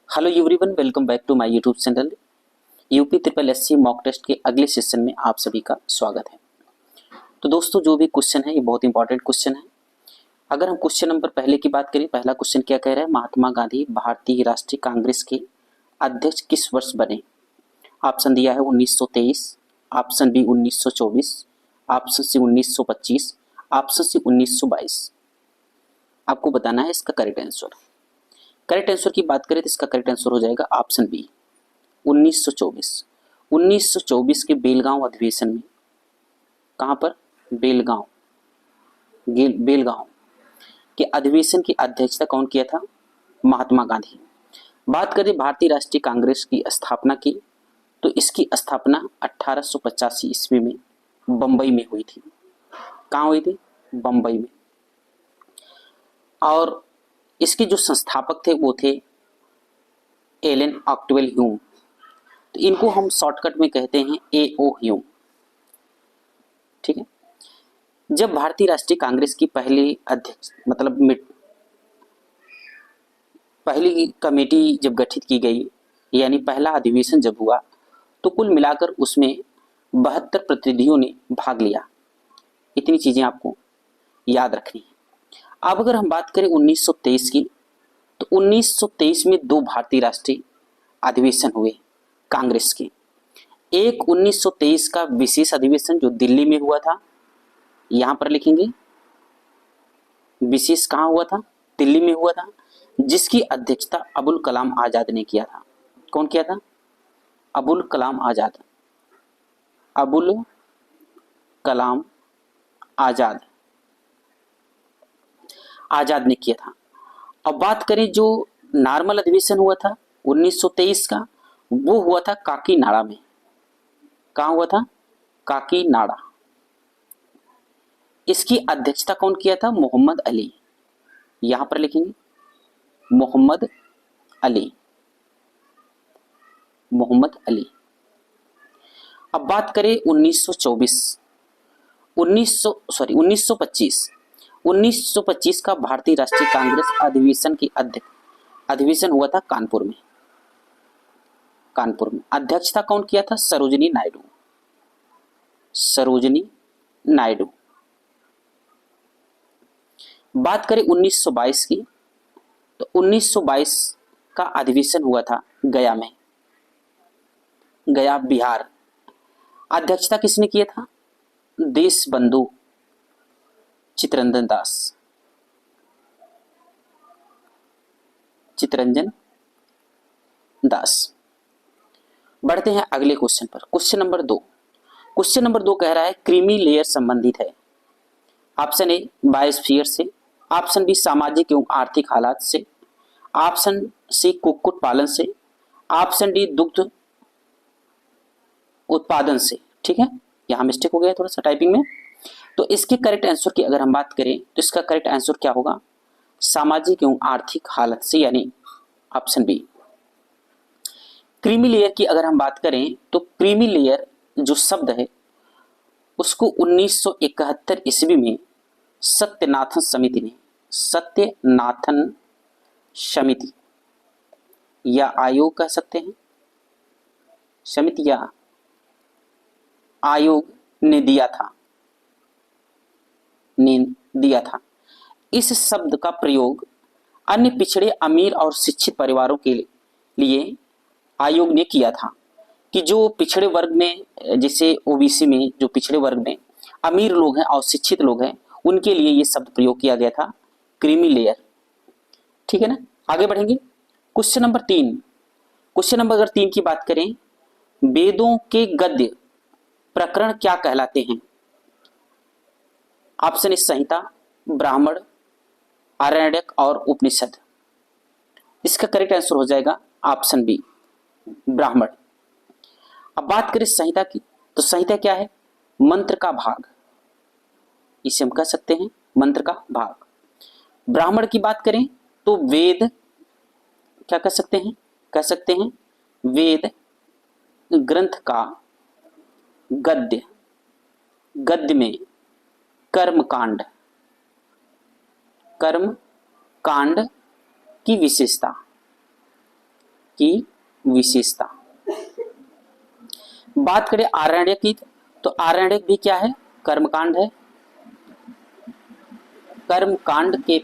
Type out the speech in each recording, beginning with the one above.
Hello everyone, welcome back to my YouTube channel. UP triple SC mock test के अगले session में आप सभी का स्वागत है। तो दोस्तों, जो भी क्वेश्चन है ये बहुत इंपॉर्टेंट क्वेश्चन है। अगर हम क्वेश्चन नंबर पहले की बात करें, पहला क्वेश्चन क्या कह रहा है, महात्मा गांधी भारतीय राष्ट्रीय कांग्रेस के अध्यक्ष किस वर्ष बने। ऑप्शन दिया है 1923, option B 1924, option C 1925, option C 1922। आपको बताना है इसका करेक्ट आंसर। करेक्ट आंसर की बात करें तो इसका करेक्ट आंसर हो जाएगा ऑप्शन बी 1924। 1924 के बेलगांव अधिवेशन में, कहां पर, बेलगांव, बेलगांव के अधिवेशन की अध्यक्षता कौन किया था, महात्मा गांधी। बात करें भारतीय राष्ट्रीय कांग्रेस की स्थापना की, तो इसकी स्थापना 1885 ईस्वी में बंबई में हुई थी। कहां हुई थी, बंबई में। और इसके जो संस्थापक थे वो थे एलन ऑक्टवेल ह्यूम। तो इनको हम शॉर्टकट में कहते हैं एओ ह्यूम। ठीक है। जब भारतीय राष्ट्रीय कांग्रेस की पहली अध्यक्ष पहली कमेटी जब गठित की गई, यानी पहला अधिवेशन जब हुआ, तो कुल मिलाकर उसमें 72 प्रतिनिधियों ने भाग लिया। इतनी चीजें आपको याद रखनी है। अब अगर हम बात करें 1923 की, तो 1923 में दो भारतीय राष्ट्रीय अधिवेशन हुए कांग्रेस के। एक 1923 का विशेष अधिवेशन जो दिल्ली में हुआ था, यहां पर लिखेंगे विशेष कहां हुआ था, दिल्ली में हुआ था, जिसकी अध्यक्षता अबुल कलाम आजाद ने किया था। कौन किया था, अबुल कलाम आजाद। अबुल कलाम आजाद आजाद ने किया था। अब बात करें जो नॉर्मल अधिवेशन हुआ था 1923 का, वो हुआ था काकीनाडा में। कहां हुआ था, काकीनाडा। इसकी अध्यक्षता कौन किया था, मोहम्मद अली। यहां पर लिखेंगे मोहम्मद अली, मोहम्मद अली। अब बात करें 1925 का भारतीय राष्ट्रीय कांग्रेस अधिवेशन की अधिवेशन हुआ था कानपुर में। कानपुर में अध्यक्षता कौन किया था, सरोजिनी नायडू। सरोजिनी नायडू। बात करें 1922 की, तो 1922 का अधिवेशन हुआ था गया में, गया बिहार। अध्यक्षता किसने किया था, देश बंधु चित्तरंजन दास। चित्तरंजन दास। बढ़ते हैं अगले क्वेश्चन पर। Question number 2। क्वेश्चन नंबर 2 कह रहा है क्रीमी लेयर संबंधित है। ऑप्शन ए बायोस्फीयर से, ऑप्शन बी सामाजिक एवं आर्थिक हालात से, ऑप्शन सी कुक्कुट पालन से, ऑप्शन डी दुग्ध उत्पादन से। ठीक है, यहां मिस्टेक हो गया थोड़ा सा टाइपिंग में। तो इसके करेक्ट आंसर की अगर हम बात करें तो इसका करेक्ट आंसर क्या होगा, सामाजिक एवं आर्थिक हालत से, यानी ऑप्शन बी। क्रीमी लेयर की अगर हम बात करें तो क्रीमी लेयर जो शब्द है उसको 1971 ईस्वी में सत्यनाथन समिति ने, सत्यनाथन समिति या आयोग कह सकते हैं, समिति या आयोग ने दिया था। इस शब्द का प्रयोग अन्य पिछड़े, अमीर और शिक्षित परिवारों के लिए आयोग ने किया था कि जो पिछड़े वर्ग में, जैसे ओबीसी में जो पिछड़े वर्ग में अमीर लोग हैं और शिक्षित लोग हैं, उनके लिए ये शब्द प्रयोग किया गया था, क्रीमी लेयर। ठीक है ना, आगे बढ़ेंगे। Question number 3। क्वेश्चन नंबर अगर 3 की बात करें, वेदों के गद्य प्रकरण क्या कहलाते हैं। ऑप्शन ए संहिता, ब्राह्मण, आरण्यक और उपनिषद। इसका करेक्ट आंसर हो जाएगा ऑप्शन बी, ब्राह्मण। अब बात करें संहिता की, तो संहिता क्या है, मंत्र का भाग, इसे हम कह सकते हैं मंत्र का भाग। ब्राह्मण की बात करें तो वेद, क्या कह सकते हैं, कह सकते हैं वेद ग्रंथ का गद्य, गद्य में कर्म कांड, कर्म कांड की विशेषता, की विशेषता। बात करें आरण्यक की, तो आरण्यक भी क्या है, कर्मकांड है। कर्मकांड के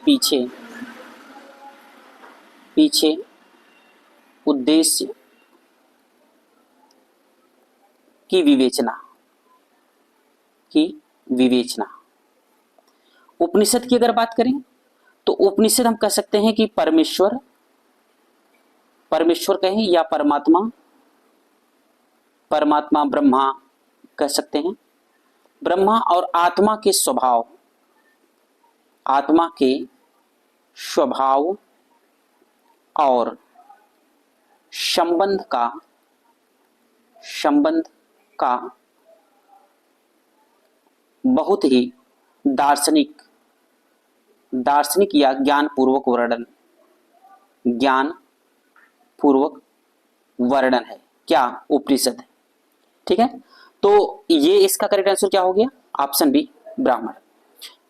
पीछे उद्देश्य की विवेचना। उपनिषद की अगर बात करें तो उपनिषद हम कह सकते हैं कि परमेश्वर कहें या परमात्मा ब्रह्मा कह सकते हैं। ब्रह्मा और आत्मा के स्वभाव और संबंध का बहुत ही दार्शनिक या ज्ञानपूर्वक वर्णन है क्या, उपनिषद। ठीक है, तो ये इसका करेक्ट आंसर क्या हो गया, ऑप्शन बी ब्राह्मण।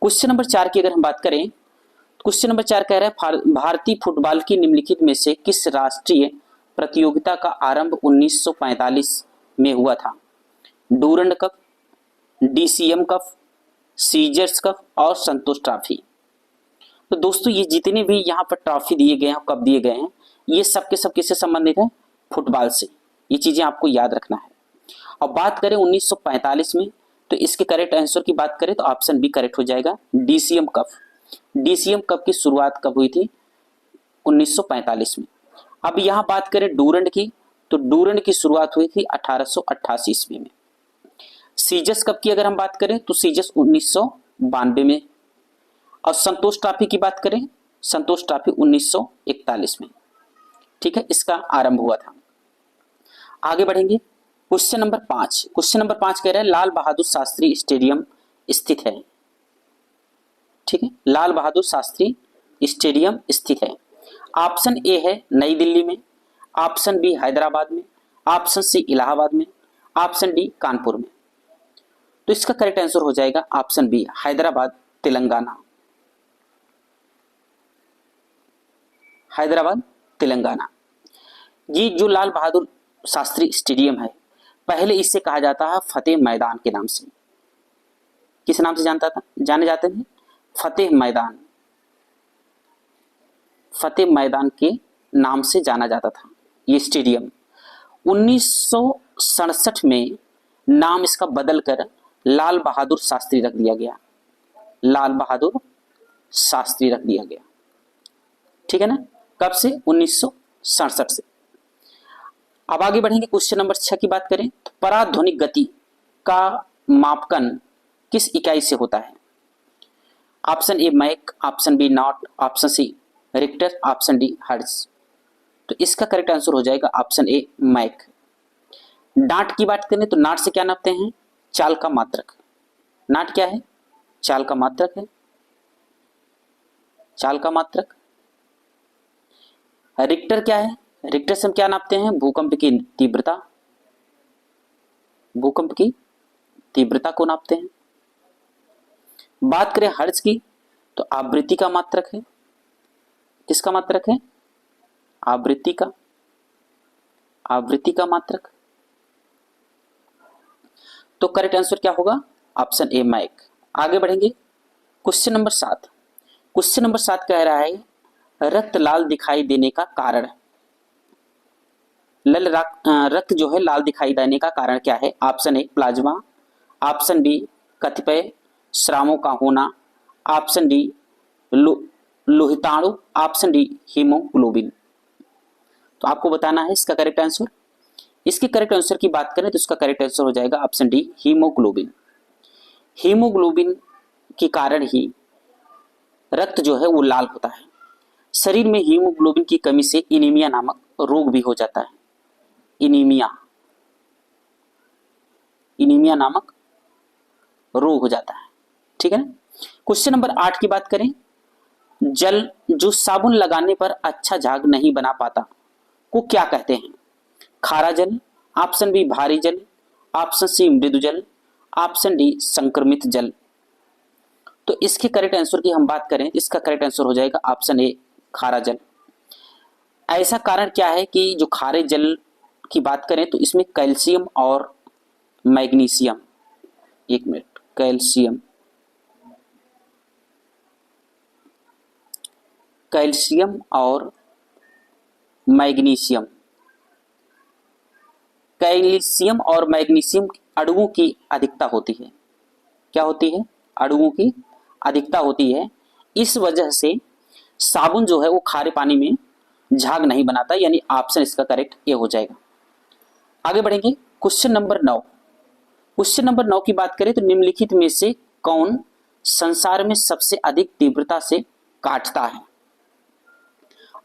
क्वेश्चन नंबर 4 की अगर हम बात करें, क्वेश्चन नंबर 4 कह रहा है भारतीय फुटबॉल की निम्नलिखित में से किस राष्ट्रीय प्रतियोगिता का आरंभ 1945 में हुआ था। डूरंड कप, डीसीएम कप, सीजर्स कप और संतोष ट्रॉफी। तो दोस्तों ये जितने भी यहाँ पर ट्रॉफी दिए गए हैं, कप दिए गए हैं, ये सब के सब किससे संबंधित है, फुटबॉल से। ये चीजें आपको याद रखना है। और बात करें 1945 में, तो इसके करेक्ट आंसर की बात करें तो ऑप्शन बी करेक्ट हो जाएगा, डीसीएम कप। डीसीएम कप की शुरुआत कब हुई थी, 1945 में। अब यहां बात करें डूरंड की, तो डूरंड की शुरुआत हुई थी 1888 ईस्वी में। सीजस कप की अगर हम बात करें तो सीजस 1992 में। और संतोष ट्रॉफी की बात करें, संतोष ट्रॉफी 1941 में। ठीक है, इसका आरंभ हुआ था। आगे बढ़ेंगे, क्वेश्चन नंबर 5। क्वेश्चन नंबर 5 कह रहा है लाल बहादुर शास्त्री स्टेडियम स्थित है। ठीक है, लाल बहादुर शास्त्री स्टेडियम स्थित है। ऑप्शन ए है नई दिल्ली में, ऑप्शन बी हैदराबाद में, ऑप्शन सी इलाहाबाद में, ऑप्शन डी कानपुर में। तो इसका करेक्ट आंसर हो जाएगा ऑप्शन बी हैदराबाद तेलंगाना। हैदराबाद तेलंगाना। ये जो लाल बहादुर शास्त्री स्टेडियम है, पहले इसे कहा जाता है फतेह मैदान के नाम से। किस नाम से जाने जाते हैं, फतेह मैदान के नाम से जाना जाता था ये स्टेडियम। 1967 में नाम इसका बदलकर लाल बहादुर शास्त्री रख दिया गया। लाल बहादुर शास्त्री रख दिया गया। ठीक है ना, कब से, 1967 से। अब आगे बढ़ेंगे, क्वेश्चन नंबर 6 की बात करें तो पराध्वनिक गति का मापन किस इकाई से होता है। Option A Mach, option B knot, option C Richter, option D hertz. तो इसका करेक्ट आंसर हो जाएगा ऑप्शन ए मैक। डांट की बात करें तो नाट से क्या नापते हैं, चाल का मात्रक। नाट क्या है, चाल का मात्रक है, चाल का मात्रक। रिक्टर क्या है, रिक्टर से हम क्या नापते हैं, भूकंप की तीव्रता। भूकंप की तीव्रता को नापते हैं। बात करें हर्ट्ज की तो आवृत्ति का मात्रक है। किसका मात्रक है, आवृत्ति का मात्रक। तो करेक्ट आंसर क्या होगा, ऑप्शन ए मैक। आगे बढ़ेंगे, क्वेश्चन नंबर 7। क्वेश्चन नंबर 7 कह रहा है रक्त लाल दिखाई देने का कारण। रक्त जो है लाल दिखाई देने का कारण क्या है। Option A plasma, option B कतिपय स्रावों का होना, ऑप्शन डी लोहिताणु, ऑप्शन डी हीमोग्लोबिन। तो आपको बताना है इसका करेक्ट आंसर। इसके करेक्ट आंसर की बात करें तो इसका करेक्ट आंसर हो जाएगा ऑप्शन डी हीमोग्लोबिन। हीमोग्लोबिन के कारण ही रक्त जो है वो लाल होता है। शरीर में हीमोग्लोबिन की कमी से एनीमिया नामक रोग भी हो जाता है। एनीमिया नामक रोग हो जाता है। ठीक है ना। क्वेश्चन नंबर 8 की बात करें, जल जो साबुन लगाने पर अच्छा झाग नहीं बना पाता को क्या कहते हैं। खारा जल, ऑप्शन बी भारी जल, ऑप्शन सी मृदु जल, ऑप्शन डी संक्रमित जल। तो इसके करेक्ट आंसर की हम बात करें, इसका करेक्ट आंसर हो जाएगा ऑप्शन ए खारा जल। ऐसा कारण क्या है कि जो खारे जल की बात करें तो इसमें कैल्शियम और मैग्नीशियम, एक मिनट, कैल्शियम और मैग्नीशियम, कैल्शियम और मैग्नीशियम अणुओं की अधिकता होती है। क्या होती है? अणुओं की अधिकता होती है। इस वजह से साबुन जो है वो खारे पानी में झाग नहीं बनाता, यानी ऑप्शन इसका करेक्ट ए हो जाएगा। आगे बढ़ेंगे, क्वेश्चन नंबर 9। क्वेश्चन नंबर 9 की बात करें तो निम्नलिखित में से कौन संसार में सबसे अधिक तीव्रता से काटता है?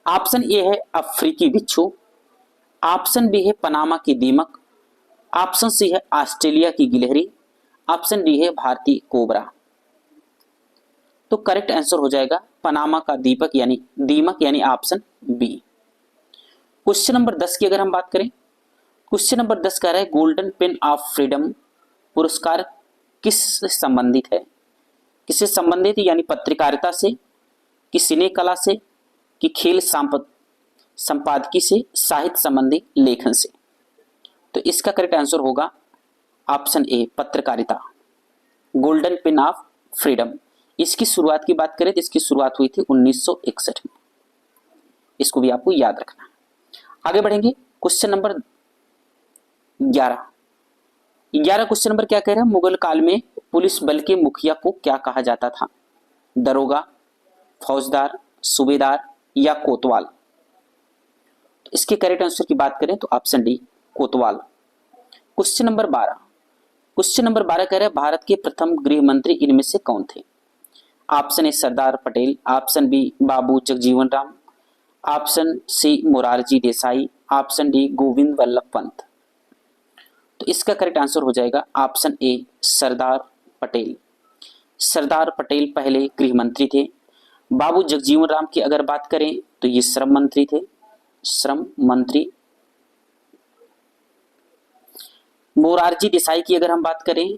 ऑप्शन ए है अफ्रीकी बिच्छू, ऑप्शन बी है पनामा की दीमक, ऑप्शन सी है ऑस्ट्रेलिया की गिलहरी, ऑप्शन डी है भारतीय कोबरा। तो करेक्ट आंसर हो जाएगा पनामा का दीमक यानी ऑप्शन बी। क्वेश्चन नंबर 10 की अगर हम बात करें, क्वेश्चन नंबर 10 कह रहा है गोल्डन पेन ऑफ फ्रीडम पुरस्कार किससे संबंधित है? किससे संबंधित है? यानी पत्रकारिता से, कि सिने कला से, कि खेल संपादकी से, साहित्य संबंधी लेखन से। तो इसका करेक्ट आंसर होगा ऑप्शन ए, पत्रकारिता। गोल्डन पेन ऑफ फ्रीडम, इसकी शुरुआत की बात करें तो इसकी शुरुआत हुई थी 1961 में। इसको भी आपको याद रखना है। आगे बढ़ेंगे, क्वेश्चन नंबर 11। 11 क्वेश्चन नंबर क्या कह रहे हैं? मुगल काल में पुलिस बल के मुखिया को क्या कहा जाता था? दरोगा, फौजदार, सूबेदार या कोतवाल? तो इसके करेक्ट आंसर की बात करें तो ऑप्शन डी, कोतवाल। Question number 12। क्वेश्चन नंबर 12 कह रहे हैं भारत के प्रथम गृह मंत्री इनमें से कौन थे? Option A Sardar Patel, option B Babu Jagjivan Ram, option C Morarji Desai, option D Govind Ballabh Pant. तो इसका करेक्ट आंसर हो जाएगा ऑप्शन ए, सरदार पटेल। सरदार पटेल पहले गृह मंत्री थे। बाबू जगजीवन राम की अगर बात करें तो ये श्रम मंत्री थे, श्रम मंत्री। मोरारजी देसाई की अगर हम बात करें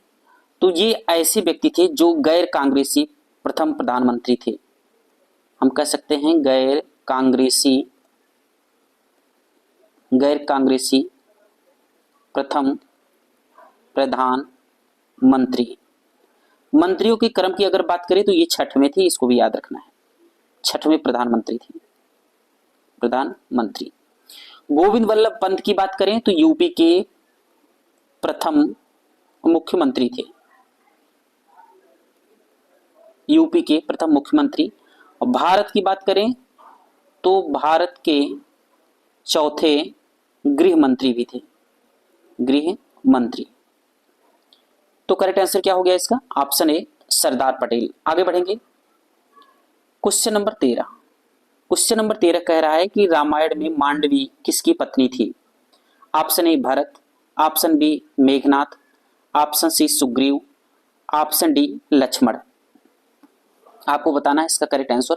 तो ये ऐसे व्यक्ति थे जो गैर कांग्रेसी प्रथम प्रधानमंत्री थे। हम कह सकते हैं गैर कांग्रेसी प्रथम प्रधानमंत्री। मंत्रियों के क्रम की अगर बात करें तो ये छठवें थे, इसको भी याद रखना है, छठवें प्रधानमंत्री थे, प्रधानमंत्री। गोविंद वल्लभ पंत की बात करें तो यूपी के प्रथम मुख्यमंत्री थे, यूपी के प्रथम मुख्यमंत्री। और भारत की बात करें तो भारत के चौथे गृह मंत्री भी थे, गृह मंत्री। तो करेक्ट आंसर क्या हो गया इसका? Option A, Sardar Patel. आगे बढ़ेंगे, क्वेश्चन नंबर 13। क्वेश्चन नंबर 13 कह रहा है कि रामायण में मांडवी किसकी पत्नी थी? Option A Bharat, option B Meghnath, option C Sugriv, option D Lakshman. आपको बताना है इसका करेक्ट आंसर।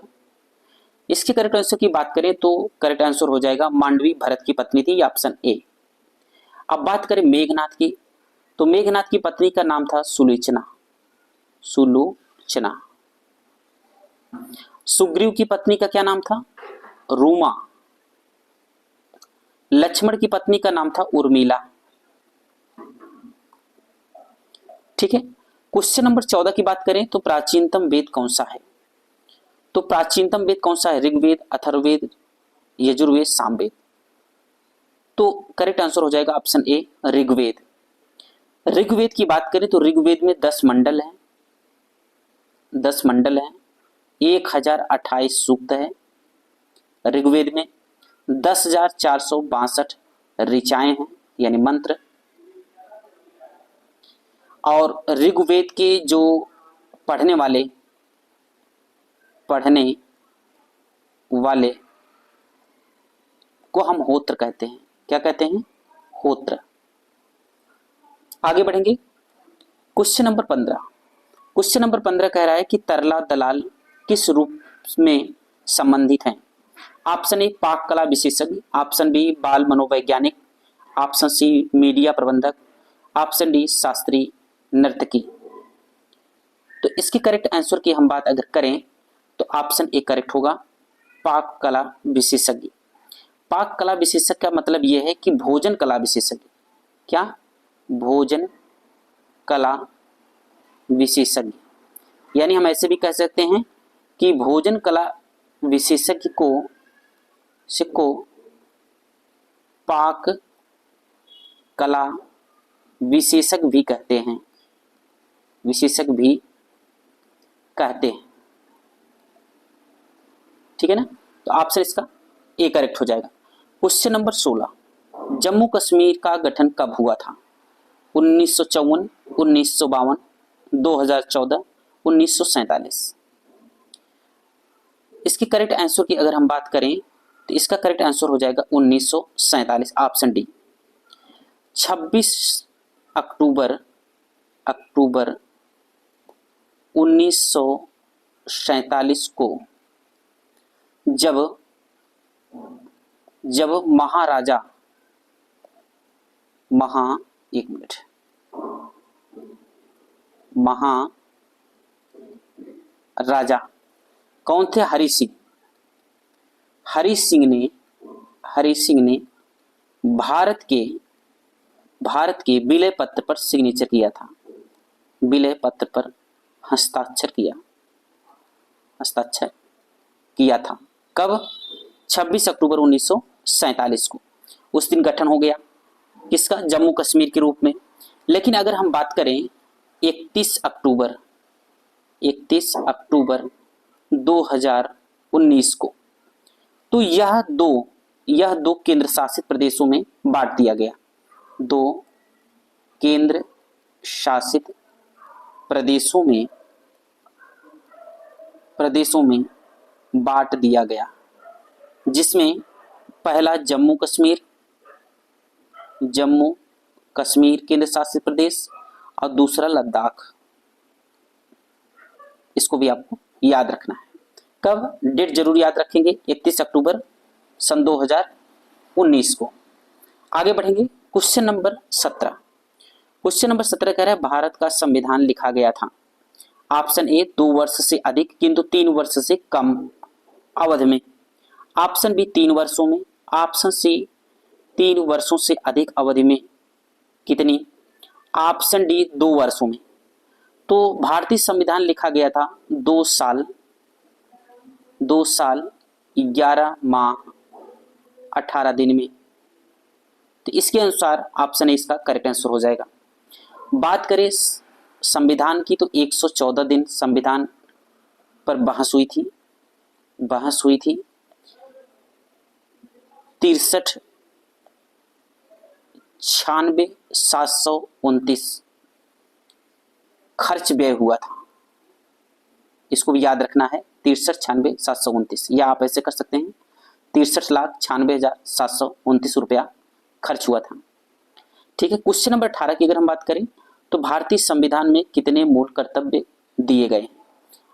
इसके करेक्ट आंसर की बात करें तो करेक्ट आंसर हो जाएगा मांडवी भरत की पत्नी थी, ऑप्शन ए। अब बात करें मेघनाथ की, तो मेघनाथ की पत्नी का नाम था सुलोचना, सुलोचना। सुग्रीव की पत्नी का क्या नाम था? रूमा। लक्ष्मण की पत्नी का नाम था उर्मिला। ठीक है। क्वेश्चन नंबर 14 की बात करें तो प्राचीनतम वेद कौन सा है? तो प्राचीनतम वेद कौन सा है? ऋग्वेद, अथर्ववेद, यजुर्वेद, सामवेद। तो करेक्ट आंसर हो जाएगा ऑप्शन ए, ऋग्वेद। ऋग्वेद की बात करें तो ऋग्वेद में 10 मंडल हैं, 10 मंडल हैं, 1028 सूक्त है। ऋग्वेद में 10,462 ऋचाएं हैं यानी मंत्र। और ऋग्वेद के जो पढ़ने वाले को हम होत्र कहते हैं। क्या कहते हैं? होत्र। आगे बढ़ेंगे, क्वेश्चन नंबर 15। क्वेश्चन नंबर 15 कह रहा है कि तरला दलाल किस रूप में संबंधित हैं? ऑप्शन ए पाक कला विशेषज्ञ, ऑप्शन बी बाल मनोवैज्ञानिक, ऑप्शन सी मीडिया प्रबंधक, ऑप्शन डी शास्त्रीय नर्तकी। तो इसकी करेक्ट आंसर की हम बात अगर करें तो ऑप्शन ए करेक्ट होगा, पाक कला विशेषज्ञ। पाक कला विशेषज्ञ का मतलब यह है कि भोजन कला विशेषज्ञ, क्या, भोजन कला विशेषज्ञ, यानी हम ऐसे भी कह सकते हैं कि भोजन कला विशेषज्ञ को पाक कला विशेषज्ञ भी कहते हैं, विशेषज्ञ भी कहते हैं। ठीक है ना, तो ऑप्शन इसका ए करेक्ट हो जाएगा। क्वेश्चन नंबर 16, जम्मू कश्मीर का गठन कब हुआ था? 1954, 1952, 2014, 1947। इसकी करेक्ट आंसर की अगर हम बात करें तो इसका करेक्ट आंसर हो जाएगा 1947, ऑप्शन डी। 26 अक्टूबर 1947 को जब महाराजा कौन थे? हरि सिंह ने भारत के विलय पत्र पर सिग्नेचर किया था, विलय पत्र पर हस्ताक्षर किया था। कब? 26 अक्टूबर 1947 को। उस दिन गठन हो गया किसका? जम्मू कश्मीर के रूप में। लेकिन अगर हम बात करें 31 अक्टूबर 2019 को, तो यह दो केंद्र शासित प्रदेशों में बांट दिया गया, दो केंद्र शासित प्रदेशों में बांट दिया गया, जिसमें पहला जम्मू कश्मीर केंद्र शासित प्रदेश और दूसरा लद्दाख। इसको भी आपको याद रखना है। कब? डेट जरूर याद रखेंगे, 31 अक्टूबर सन 2019 को। आगे बढ़ेंगे। क्वेश्चन नंबर 17 कह रहा है भारत का संविधान लिखा गया था। ऑप्शन ए 2 वर्ष से अधिक किंतु 3 वर्ष से कम अवधि में, ऑप्शन बी 3 वर्षों में, ऑप्शन सी 3 वर्षों से अधिक अवधि में कितनी, ऑप्शन डी 2 वर्षों में। तो भारतीय संविधान लिखा गया था 2 साल 11 माह 18 दिन में। तो इसके अनुसार ऑप्शन ए इसका करेक्ट आंसर हो जाएगा। बात करें संविधान की तो 114 दिन संविधान पर बहस हुई थी 63 96 729 खर्च व्यय हुआ था। इसको भी याद रखना है, 63 96 729, या आप ऐसे कर सकते हैं 63,96,729 रुपया खर्च हुआ था। ठीक है। क्वेश्चन नंबर 18 की अगर हम बात करें तो भारतीय संविधान में कितने मूल कर्तव्य दिए गए?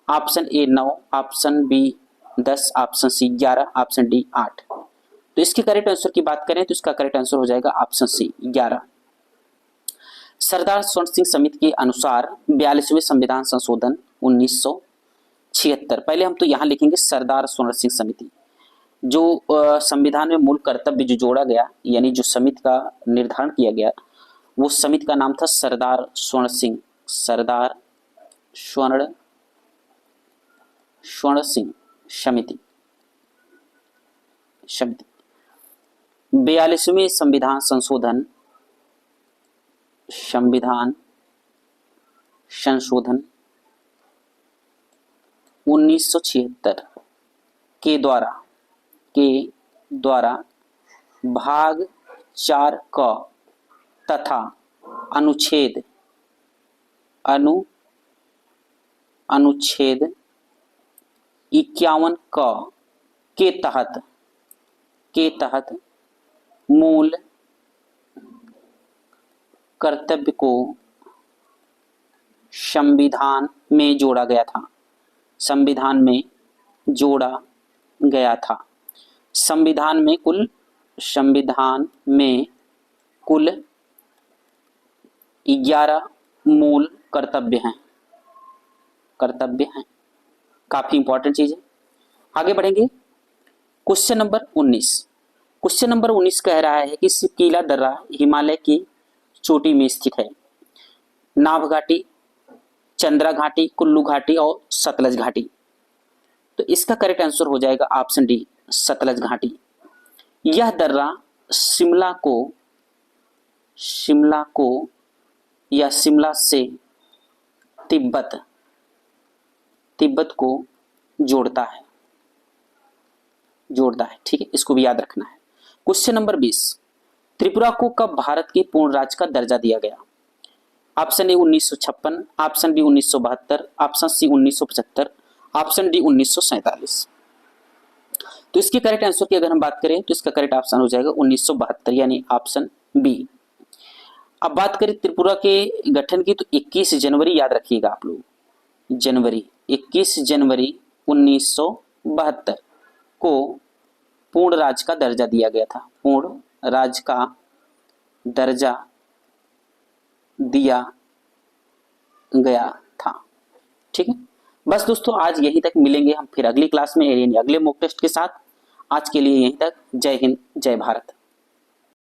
Option A 9, option B 10, option C 11, option D 8। तो इसके करेक्ट आंसर की बात करें तो इसका करेक्ट आंसर हो जाएगा ऑप्शन सी 11। सरदार स्वर्ण सिंह समिति के अनुसार 42वें संविधान संशोधन 1976, पहले हम तो यहाँ लिखेंगे सरदार स्वर्ण सिंह समिति, जो संविधान में मूल कर्तव्य जो जोड़ा गया, यानी जो समिति का निर्धारण किया गया, वो समिति का नाम था सरदार स्वर्ण सिंह समिति। 42वें संविधान संशोधन 1976 के द्वारा भाग 4 क तथा अनुच्छेद 51 क के तहत मूल कर्तव्य को संविधान में जोड़ा गया था। संविधान में कुल 11 मूल कर्तव्य हैं। काफी इंपॉर्टेंट चीज है। आगे बढ़ेंगे। क्वेश्चन नंबर 19 क्वेश्चन नंबर 19 कह रहा है कि सिकीला दर्रा हिमालय की चोटी में स्थित है। नाभ घाटी, चंद्रा घाटी, कुल्लू घाटी और सतलज घाटी। तो इसका करेक्ट आंसर हो जाएगा ऑप्शन डी, सतलज घाटी। यह दर्रा शिमला को या शिमला से तिब्बत को जोड़ता है। ठीक है, इसको भी याद रखना है। क्वेश्चन नंबर 20, त्रिपुरा को कब भारत के पूर्ण राज्य का दर्जा दिया गया? Option A 1956, option B 1972, option C 1975, option D 1947। तो इसके करेक्ट आंसर की अगर हम बात करें तो इसका करेक्ट ऑप्शन हो जाएगा 1972 यानी ऑप्शन बी। अब बात करें त्रिपुरा के गठन की तो 21 जनवरी याद रखिएगा आप लोग, 21 जनवरी 1972 को पूर्ण राज्य का दर्जा दिया गया था। पूर्ण राज्य का दर्जा दिया गया था। ठीक है, बस दोस्तों आज यहीं तक, मिलेंगे हम फिर अगली क्लास में यानी अगले मॉक टेस्ट के साथ। आज के लिए यहीं तक। जय हिंद, जय भारत।